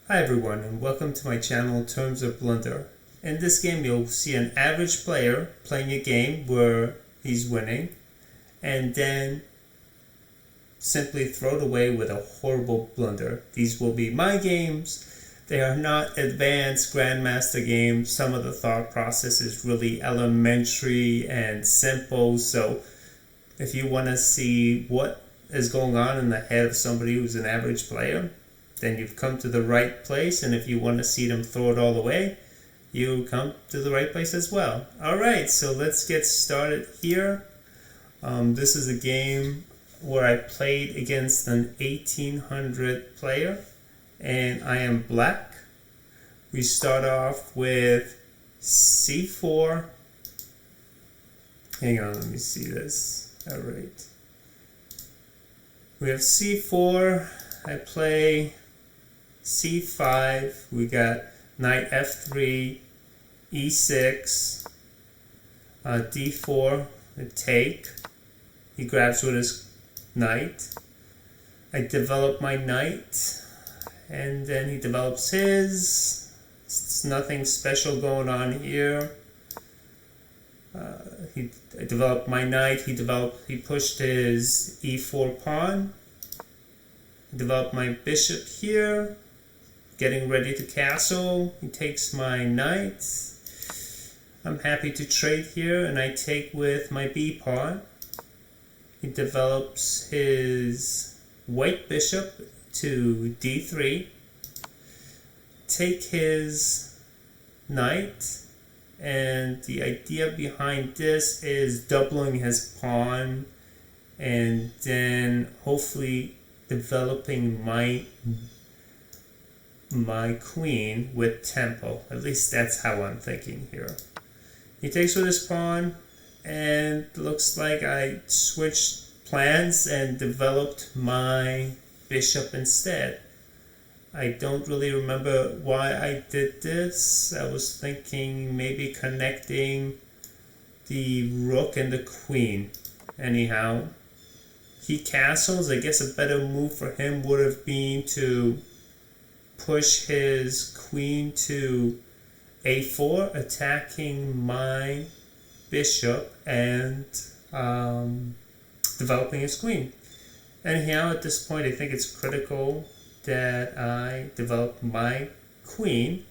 Hi everyone, and welcome to my channel Terms of Blunder. In this game you'll see an average player playing a game where he's winning and then simply throw it away with a horrible blunder. These will be my games. They are not advanced grandmaster games. Some of the thought process is really elementary and simple, so if you want to see what is going on in the head of somebody who's an average player, then you've come to the right place. And if you want to see them throw it all away, you come to the right place as well. Alright, so let's get started here. This is a game where I played against an 1800 player, and I am black. We start off with c4. Hang on, let me see this. Alright. We have c4. I play c5, we got knight f3, e6, d4, a take. He grabs with his knight. I develop my knight, and then he develops his. It's nothing special going on here. I developed my knight. He pushed his e4 pawn. I developed my bishop here, getting ready to castle. He takes my knight. I'm happy to trade here, and I take with my b pawn. He develops his white bishop to d3. Take his knight, and the idea behind this is doubling his pawn and then hopefully developing my queen with tempo. At least that's how I'm thinking here. He takes with his pawn, and looks like I switched plans and developed my bishop instead. I don't really remember why I did this. I was thinking maybe connecting the rook and the queen. Anyhow, he castles. I guess a better move for him would have been to push his queen to a4, attacking my bishop and developing his queen. Anyhow, at this point I think it's critical that I develop my queen,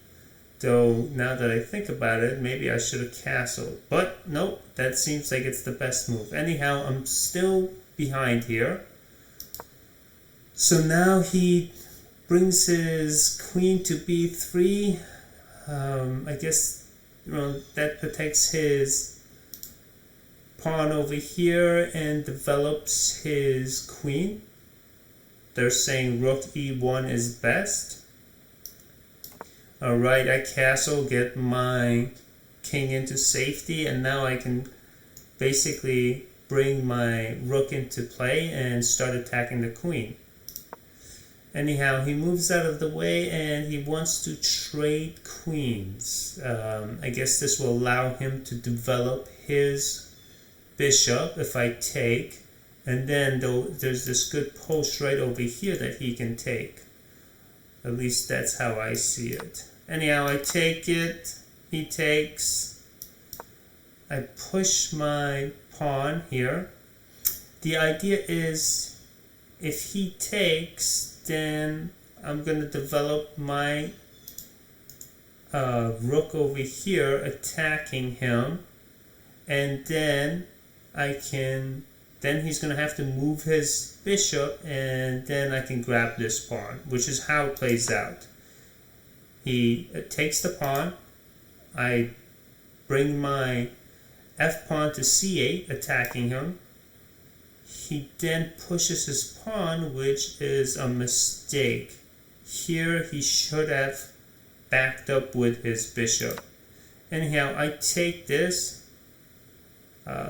though now that I think about it, maybe I should have castled. But nope, that seems like it's the best move. Anyhow, I'm still behind here. So now he brings his queen to b3. I guess that protects his pawn over here and develops his queen. They're saying rook e1 is best. Alright, I castle, get my king into safety, and now I can basically bring my rook into play and start attacking the queen. Anyhow, he moves out of the way and he wants to trade queens. I guess this will allow him to develop his bishop if I take. And then there's this good post right over here that he can take. At least that's how I see it. Anyhow, I take it. He takes. I push my pawn here. The idea is if he takes, then I'm going to develop my rook over here attacking him. And then then he's going to have to move his bishop, and then I can grab this pawn, which is how it plays out. He takes the pawn. I bring my f-pawn to c8, attacking him. He then pushes his pawn, which is a mistake. Here he should have backed up with his bishop. Anyhow, I take this.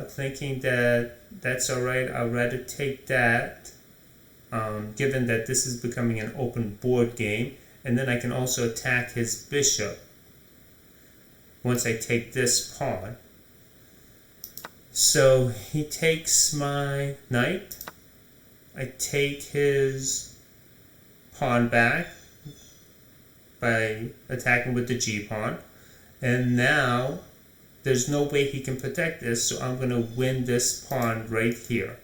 Thinking that that's alright, I'd rather take that, given that this is becoming an open board game, and then I can also attack his bishop once I take this pawn. So he takes my knight, I take his pawn back, by attacking with the G pawn. And now there's no way he can protect this, so I'm going to win this pawn right here.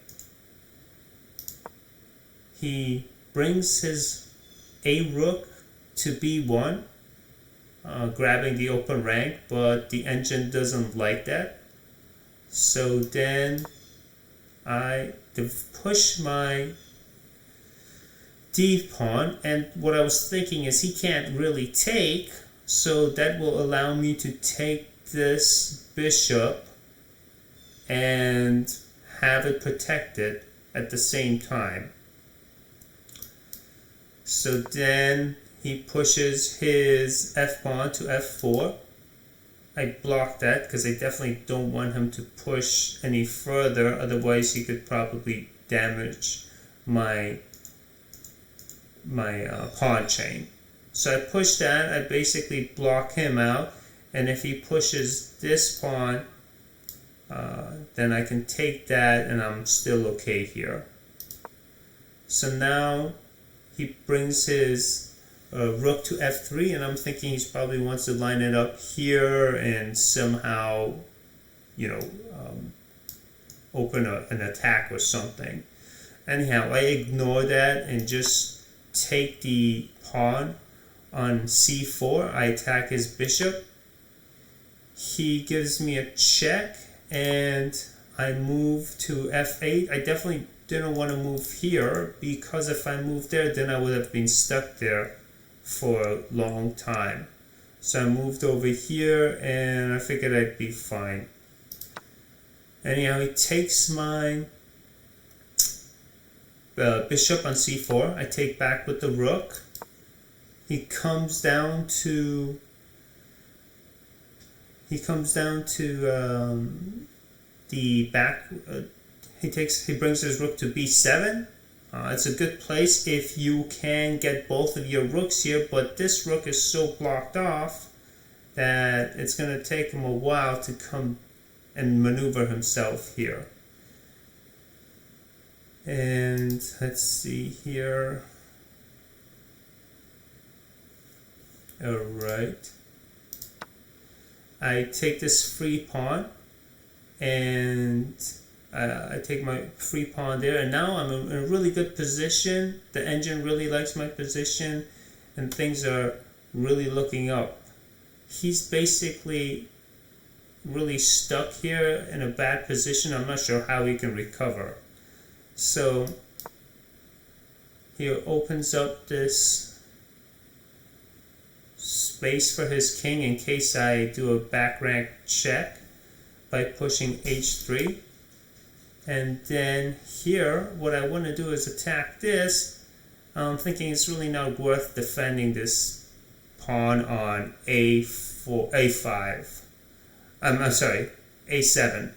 He brings his A rook to B1, grabbing the open rank, but the engine doesn't like that. So then I push my D pawn, and what I was thinking is he can't really take, so that will allow me to take this bishop and have it protected at the same time. So then he pushes his F pawn to F4. I block that because I definitely don't want him to push any further, otherwise he could probably damage my pawn chain. So I push that, I basically block him out, and if he pushes this pawn, then I can take that and I'm still okay here. So now he brings his rook to F3, and I'm thinking he probably wants to line it up here and somehow, open an attack or something. Anyhow, I ignore that and just take the pawn on C4. I attack his bishop. He gives me a check, and I move to F8. I definitely didn't want to move here, because if I moved there, then I would have been stuck there for a long time. So I moved over here, and I figured I'd be fine. Anyhow, he takes my bishop on C4. I take back with the rook. He comes down to the back. He brings his rook to B7. It's a good place if you can get both of your rooks here, but this rook is so blocked off that it's going to take him a while to come and maneuver himself here. And let's see here. Alright. I take this free pawn, and I take my free pawn there, and now I'm in a really good position. The engine really likes my position, and things are really looking up. He's basically really stuck here in a bad position. I'm not sure how he can recover. So he opens up this space for his king in case I do a back rank check by pushing H3. And then here, what I want to do is attack this. I'm thinking it's really not worth defending this pawn on A5. I'm sorry, A7.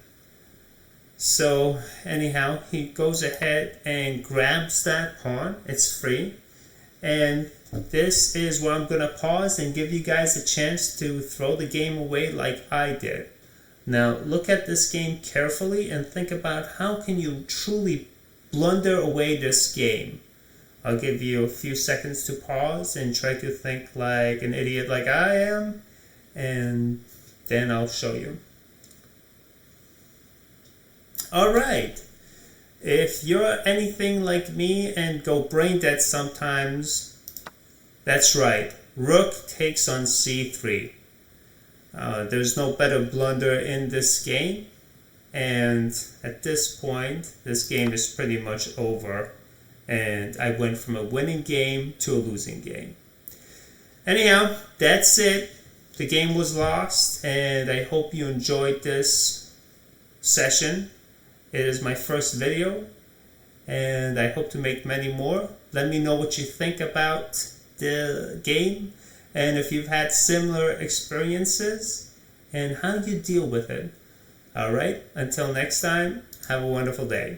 So anyhow, he goes ahead and grabs that pawn. It's free. And this is where I'm going to pause and give you guys a chance to throw the game away like I did. Now look at this game carefully and think about how can you truly blunder away this game. I'll give you a few seconds to pause and try to think like an idiot like I am, and then I'll show you. Alright, if you're anything like me and go brain dead sometimes, that's right, rook takes on C3. There's no better blunder in this game, and at this point, this game is pretty much over, and I went from a winning game to a losing game. Anyhow, that's it. The game was lost, and I hope you enjoyed this session. It is my first video, and I hope to make many more. Let me know what you think about the game, and if you've had similar experiences, and how you deal with it. Alright, until next time, have a wonderful day.